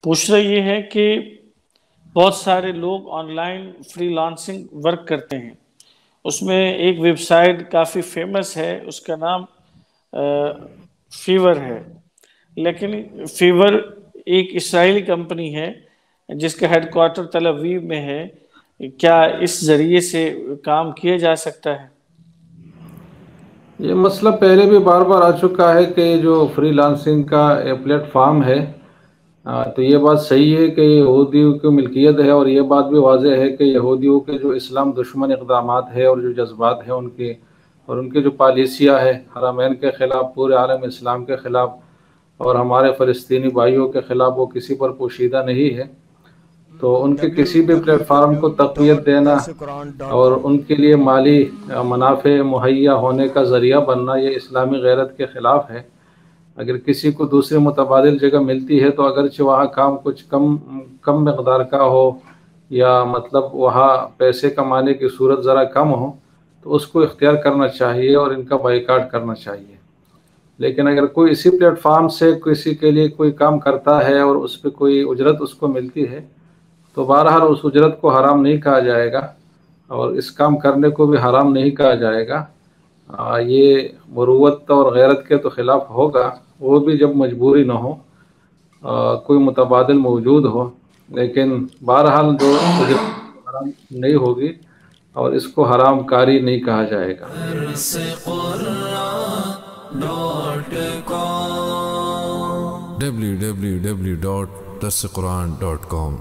پوچھ رہا یہ ہے کہ بہت سارے لوگ on line free lancing work کرتے ہیں، اس میں ایک ویب سائٹ کافی فیمس ہے، اس کا نام فیور ہے، لیکن فیور ایک اسرائیلی کمپنی ہے جس کا ہیڈ کوارٹر تل ابیب میں ہے۔ کیا اس ذریعے سے کام کیا جا سکتا ہے؟ یہ مسئلہ پہلے بھی بار بار آ چکا ہے کہ جو فری لانسنگ کا پلیٹ فارم ہے، تو یہ بات صحیح ہے کہ یہودیوں کی ملکیت ہے، اور یہ بات بھی واضح ہے کہ یہودیوں کے جو اسلام دشمن اقدامات ہیں اور جو جذبات ہیں ان کی جو پالیسیاں ہیں حرمین کے خلاف، پورے عالم اسلام کے خلاف اور ہمارے فلسطینی بھائیوں کے خلاف، وہ کسی پر پوشیدہ نہیں ہے۔ تو ان کے کسی بھی پلیٹ فارم کو تقویت دینا اور www.darsequran.com ان کے لیے مالی منافع مہیا ہونے کا ذریعہ بننا، یہ اسلامی غیرت کے خلاف ہے۔ اگر کسی کو دوسرے متبادل جگہ ملتی ہے تو اگرچہ وہاں کام کچھ کم مقدار کا ہو، یا مطلب وہاں پیسے کمانے کی صورت ذرا کم ہو، تو اس کو اختیار کرنا چاہیے اور ان کا بائیکاٹ کرنا چاہیے۔ لیکن اگر کوئی اسی پلیٹ فارم سے کسی کے لیے کوئی کام کرتا ہے اور اس پہ کوئی اجرت اس کو ملتی ہے، تو بہرحال اس اجرت کو حرام نہیں کہا جائے گا، اور اس کام کرنے کو بھی حرام نہیں کہا جائے گا۔ یہ مروت اور غیرت کے تو خلاف ہوگا، وہ بھی جب مجبوری نہ ہو، کوئی متبادل موجود ہو، لیکن بہرحال جو اجرت حرام نہیں ہوگی اور اس کو حرام کاری نہیں کہا جائے گا۔ www.darsequran.com